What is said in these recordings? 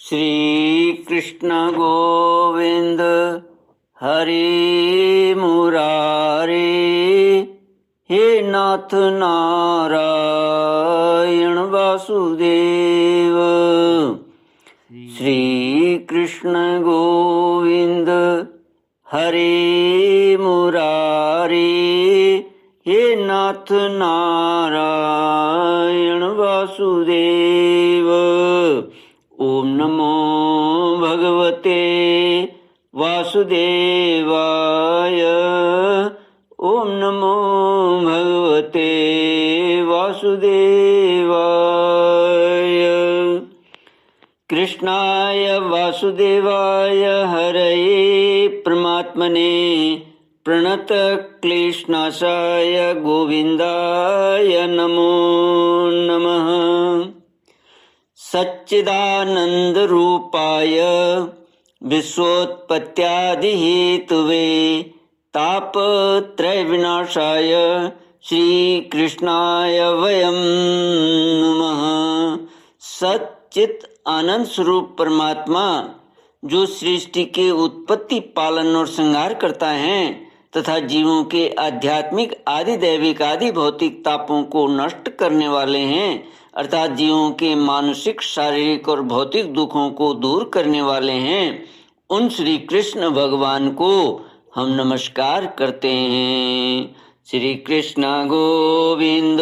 श्री कृष्ण गोविंद हरि मुरारे, हे नाथ नारायण वासुदेव। श्री कृष्ण गोविंद हरि मुरारे, हे नाथ नारायण वासुदेव। ओम नमो भगवते वासुदेवाय। ओम नमो भगवते वासुदेवाय। कृष्णाय वासुदेवाय हरये परमात्मने प्रणत क्लेशनाशाय गोविंदाय नमो नमः। सच्चिदानंद रूपाय विश्वोत्पत्त्यादिहेतुवे तापत्रय विनाशाय श्री कृष्णाय वयं नमः। सच्चित आनंद स्वरूप परमात्मा जो सृष्टि के उत्पत्ति, पालन और संहार करता है तथा जीवों के आध्यात्मिक आदि दैविक आदि भौतिक तापों को नष्ट करने वाले हैं, अर्थात जीवों के मानसिक, शारीरिक और भौतिक दुखों को दूर करने वाले हैं, उन श्री कृष्ण भगवान को हम नमस्कार करते हैं। श्री कृष्ण गोविंद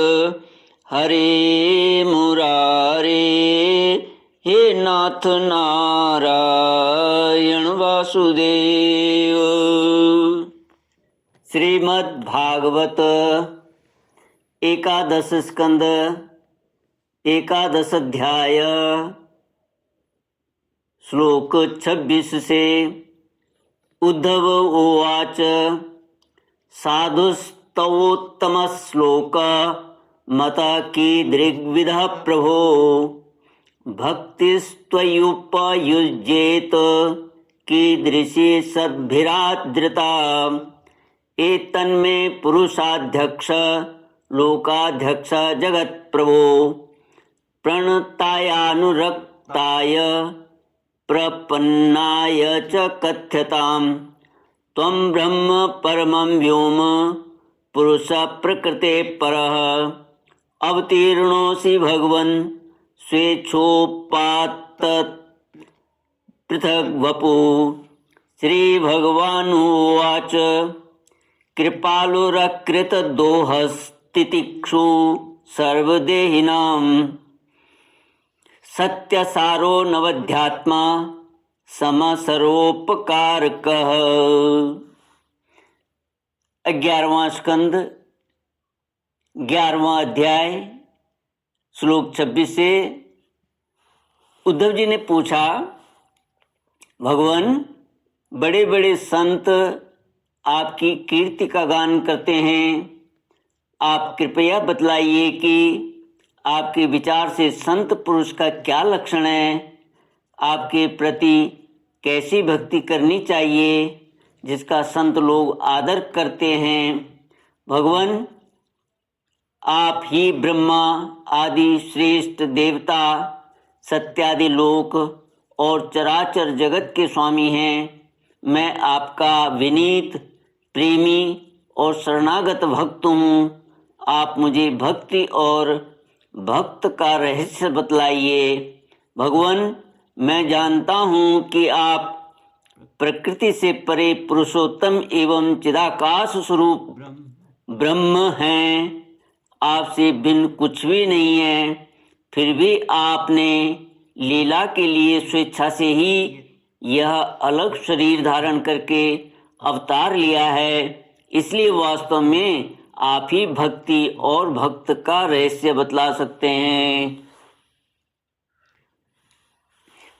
हरे मुरारे, हे नाथ नारायण वासुदेव। श्रीमद् भागवत एकादश स्कंद एकादश अध्याय श्लोक 26 से। उद्धव उवाच साधुस्तवोत्तम श्लोक मत कीदृग्विधः प्रभो भक्तिस्त्वयुपयुज्येत कीदृशी सद्भिरादृता एतन्मे पुरुषाध्यक्ष लोकाध्यक्ष जगत्प्रभो प्रणतायानुरक्ताय प्रपन्नाय च कथ्यताम् त्वं ब्रह्म परमं व्योम पुरुष प्रकृते परः अवतीर्णोऽसि भगवन् स्वेच्छोपात्त पृथग् वपु। श्रीभगवानुवाच कृपालुरकृतदोहस्तितिक्षु सर्वदेहिनां सत्यसारो नवध्यात्मा समसरोपकारकः। 11वां स्कंद 11वां अध्याय श्लोक 26 से। उद्धव जी ने पूछा, भगवान, बड़े बड़े संत आपकी कीर्ति का गान करते हैं, आप कृपया बतलाइए कि आपके विचार से संत पुरुष का क्या लक्षण है, आपके प्रति कैसी भक्ति करनी चाहिए जिसका संत लोग आदर करते हैं। भगवान, आप ही ब्रह्मा आदि श्रेष्ठ देवता, सत्यादि लोक और चराचर जगत के स्वामी हैं। मैं आपका विनीत, प्रेमी और शरणागत भक्त हूँ। आप मुझे भक्ति और भक्त का रहस्य बतलाइए। भगवान, मैं जानता हूँ कि आप प्रकृति से परे पुरुषोत्तम एवं चिदाकाश स्वरूप ब्रह्म हैं। आपसे भिन्न कुछ भी नहीं है। फिर भी आपने लीला के लिए स्वेच्छा से ही यह अलग शरीर धारण करके अवतार लिया है। इसलिए वास्तव में आप ही भक्ति और भक्त का रहस्य बतला सकते हैं।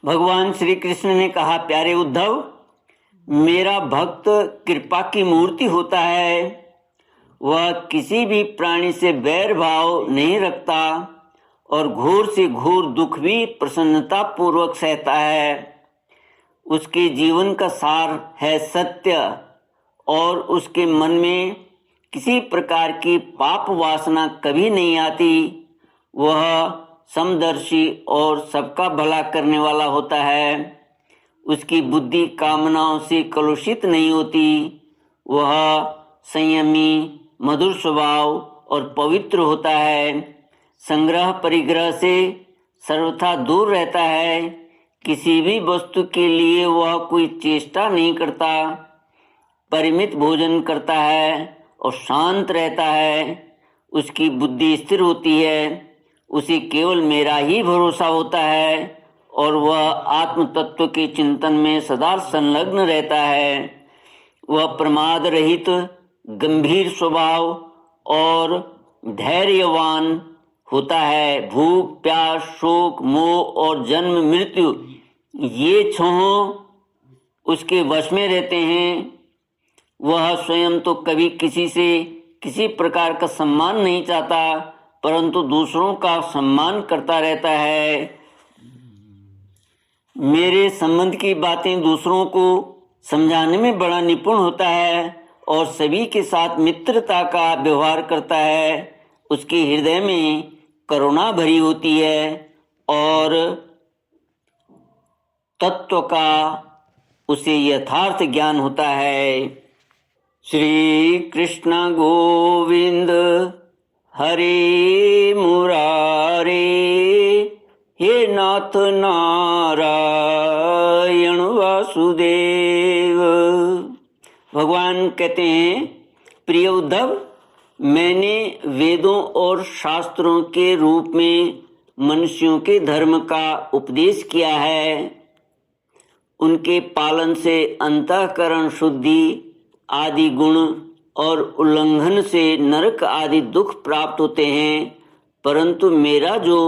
भगवान श्री कृष्ण ने कहा, प्यारे उद्धव, मेरा भक्त कृपा की मूर्ति होता है। वह किसी भी प्राणी से बैर भाव नहीं रखता और घोर से घोर दुख भी प्रसन्नता पूर्वक सहता है। उसके जीवन का सार है सत्य और उसके मन में किसी प्रकार की पाप वासना कभी नहीं आती। वह समदर्शी और सबका भला करने वाला होता है। उसकी बुद्धि कामनाओं से कलुषित नहीं होती। वह संयमी, मधुर स्वभाव और पवित्र होता है। संग्रह परिग्रह से सर्वथा दूर रहता है। किसी भी वस्तु के लिए वह कोई चेष्टा नहीं करता। परिमित भोजन करता है और शांत रहता है। उसकी बुद्धि स्थिर होती है। उसे केवल मेरा ही भरोसा होता है और वह आत्म तत्व के चिंतन में सदा संलग्न रहता है। वह प्रमाद रहित, गंभीर स्वभाव और धैर्यवान होता है। भूख, प्यास, शोक, मोह और जन्म मृत्यु ये छहों उसके वश में रहते हैं। वह स्वयं तो कभी किसी से किसी प्रकार का सम्मान नहीं चाहता, परंतु दूसरों का सम्मान करता रहता है। मेरे संबंध की बातें दूसरों को समझाने में बड़ा निपुण होता है और सभी के साथ मित्रता का व्यवहार करता है। उसके हृदय में करुणा भरी होती है और तत्व का उसे यथार्थ ज्ञान होता है। श्री कृष्ण गोविंद हरे मुरारे, हे नाथ नारायण वासुदेव। भगवान कहते हैं, प्रिय उद्धव, मैंने वेदों और शास्त्रों के रूप में मनुष्यों के धर्म का उपदेश किया है। उनके पालन से अंतःकरण शुद्धि आदि गुण और उल्लंघन से नरक आदि दुख प्राप्त होते हैं, परंतु मेरा जो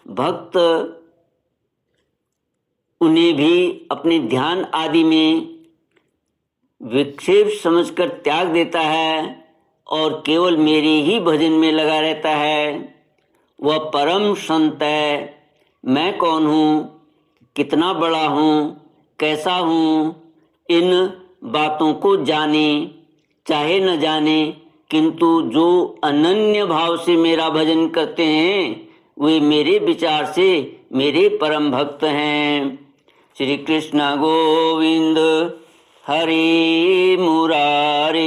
भक्त उन्हें भी अपने ध्यान आदि में विक्षेप समझकर त्याग देता है और केवल मेरे ही भजन में लगा रहता है, वह परम संत है। मैं कौन हूँ, कितना बड़ा हूँ, कैसा हूँ, इन बातों को जाने चाहे न जाने, किंतु जो अनन्य भाव से मेरा भजन करते हैं वे मेरे विचार से मेरे परम भक्त हैं। श्री कृष्ण गोविंद हरे मुरारे,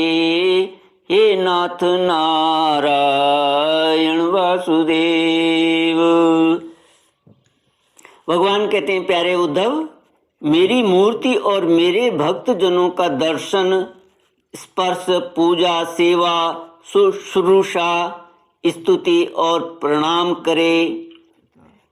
हे नाथ नारायण वासुदेव। भगवान कहते हैं, प्यारे उद्धव, मेरी मूर्ति और मेरे भक्त जनों का दर्शन, स्पर्श, पूजा, सेवा, शुश्रूषा, स्तुति और प्रणाम करे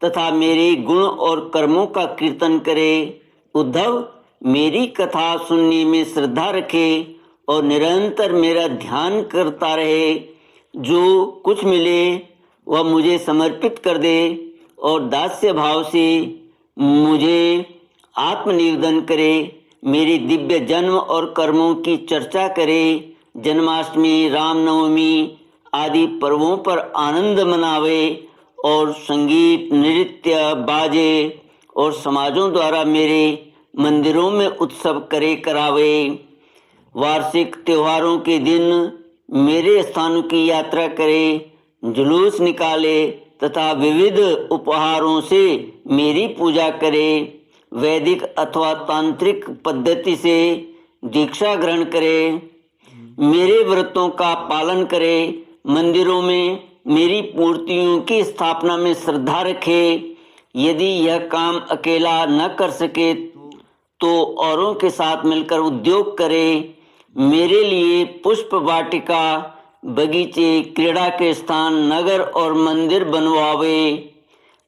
तथा मेरे गुण और कर्मों का कीर्तन करे। उद्धव, मेरी कथा सुनने में श्रद्धा रखे और निरंतर मेरा ध्यान करता रहे। जो कुछ मिले वह मुझे समर्पित कर दे और दास्य भाव से मुझे आत्मनिवेदन करे। मेरे दिव्य जन्म और कर्मों की चर्चा करे। जन्माष्टमी, रामनवमी आदि पर्वों पर आनंद मनावे और संगीत, नृत्य, बाजे और समाजों द्वारा मेरे मंदिरों में उत्सव करावे। वार्षिक त्योहारों के दिन मेरे स्थानों की यात्रा करे, जुलूस निकाले तथा विविध उपहारों से मेरी पूजा करे। वैदिक अथवा तांत्रिक पद्धति से दीक्षा ग्रहण करे। मेरे व्रतों का पालन करे। मंदिरों में मेरी मूर्तियों की स्थापना में श्रद्धा रखे। यदि यह काम अकेला न कर सके तो औरों के साथ मिलकर उद्योग करे। मेरे लिए पुष्प वाटिका, बगीचे, क्रीड़ा के स्थान, नगर और मंदिर बनवावे।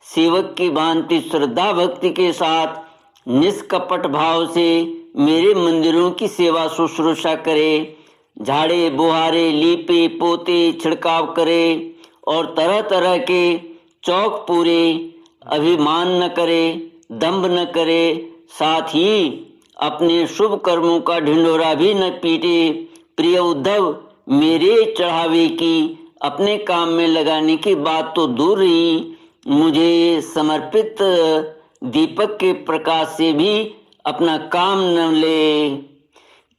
सेवक की भांति श्रद्धा भक्ति के साथ निष्कपट भाव से मेरे मंदिरों की सेवा शुश्रूषा करे। झाड़े, बुहारे, लीपे, पोते, छिड़काव करे और तरह तरह के चौक पूरे। अभिमान न करे, दंभ न करे, साथ ही अपने शुभ कर्मों का ढिंढोरा भी न पीटे। प्रिय उद्धव, मेरे चढ़ावे की अपने काम में लगाने की बात तो दूर रही, मुझे समर्पित दीपक के प्रकाश से भी अपना काम न ले।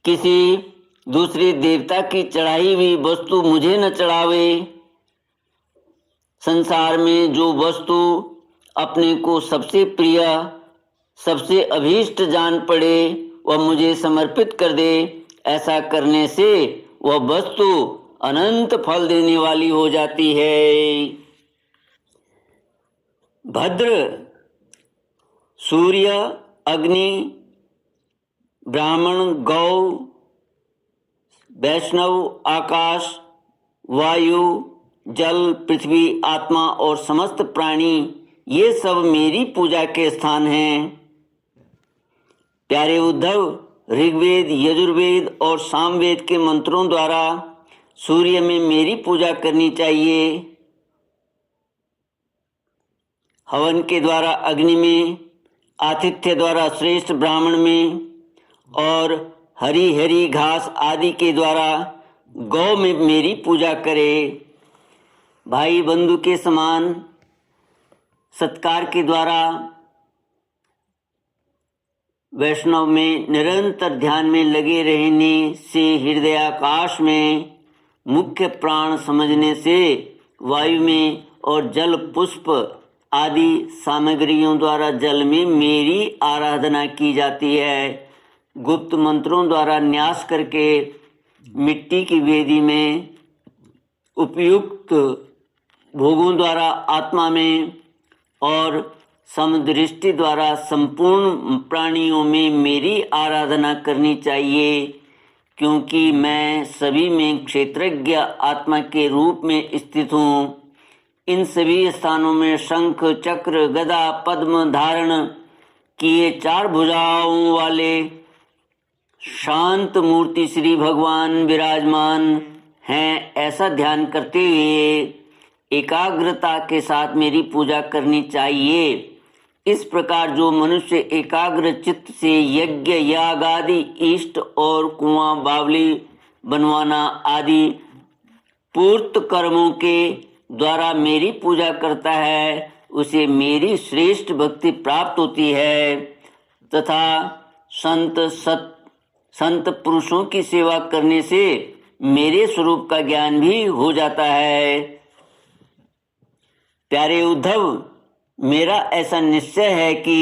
किसी दूसरे देवता की चढ़ाई हुई वस्तु मुझे न चढ़ावे। संसार में जो वस्तु अपने को सबसे प्रिय, सबसे अभीष्ट जान पड़े, वह मुझे समर्पित कर दे, ऐसा करने से वह वस्तु अनंत फल देने वाली हो जाती है। भद्र सूर्य, अग्नि, ब्राह्मण, गौ, वैष्णव, आकाश, वायु, जल, पृथ्वी, आत्मा और समस्त प्राणी, ये सब मेरी पूजा के स्थान हैं। प्यारे उद्धव, ऋग्वेद, यजुर्वेद और सामवेद के मंत्रों द्वारा सूर्य में मेरी पूजा करनी चाहिए, हवन के द्वारा अग्नि में, आतिथ्य द्वारा श्रेष्ठ ब्राह्मण में और हरी हरी घास आदि के द्वारा गौ में मेरी पूजा करे। भाई बंधु के समान सत्कार के द्वारा वैष्णव में निरंतर ध्यान में लगे रहने से, हृदयाकाश में मुख्य प्राण समझने से, वायु में और जल, पुष्प आदि सामग्रियों द्वारा जल में मेरी आराधना की जाती है। गुप्त मंत्रों द्वारा न्यास करके मिट्टी की वेदी में, उपयुक्त भोगों द्वारा आत्मा में और समदृष्टि द्वारा संपूर्ण प्राणियों में मेरी आराधना करनी चाहिए, क्योंकि मैं सभी में क्षेत्रज्ञ आत्मा के रूप में स्थित हूँ। इन सभी स्थानों में शंख, चक्र, गदा, पद्म धारण किए 4 भुजाओं वाले शांत मूर्ति श्री भगवान विराजमान हैं, ऐसा ध्यान करते हुए एकाग्रता के साथ मेरी पूजा करनी चाहिए। इस प्रकार जो मनुष्य एकाग्र चित्त से यज्ञ, याग आदि, इष्ट और कुआं, बावली बनवाना आदि पूर्त कर्मों के द्वारा मेरी पूजा करता है, उसे मेरी श्रेष्ठ भक्ति प्राप्त होती है तथा संत पुरुषों की सेवा करने से मेरे स्वरूप का ज्ञान भी हो जाता है। प्यारे उद्धव, मेरा ऐसा निश्चय है कि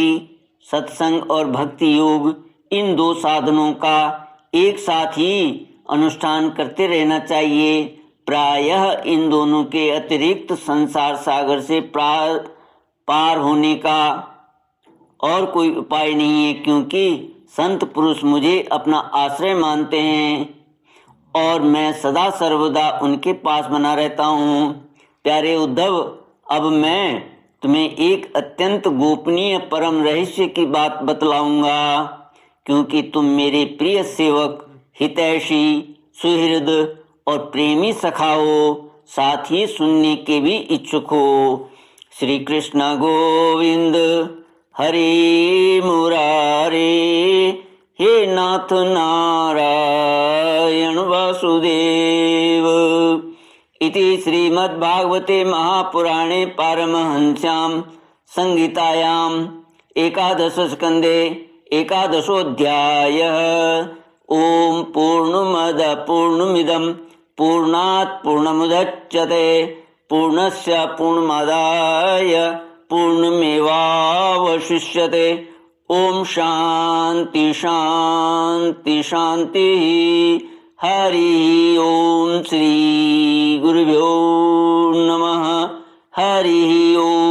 सत्संग और भक्ति योग, इन 2 साधनों का एक साथ ही अनुष्ठान करते रहना चाहिए। प्रायः इन दोनों के अतिरिक्त संसार सागर से पार होने का और कोई उपाय नहीं है, क्योंकि संत पुरुष मुझे अपना आश्रय मानते हैं और मैं सदा सर्वदा उनके पास बना रहता हूँ। प्यारे उद्धव, अब मैं तुम्हें एक अत्यंत गोपनीय परम रहस्य की बात बतलाऊंगा, क्योंकि तुम मेरे प्रिय सेवक, हितैषी, सुहृद और प्रेमी सखा हो, साथ ही सुनने के भी इच्छुक हो। श्री कृष्ण गोविंद हरे मुरारे, हे नाथ नारायण वासुदेव। इति श्रीमद्भागवते महापुराणे पारमहंस्यां संहितायां एकादश स्कंदे एकादशोऽध्यायः। ओम पूर्णमद पूर्णमिदं पूर्णात् पूर्णमुदच्यते पूर्णस्य पूर्णमादाय पूर्णमेवावशिष्यते। ओम शांति शांति शांति। हरि ओम। श्री गुरुभ्यो नमः। हरि ओम।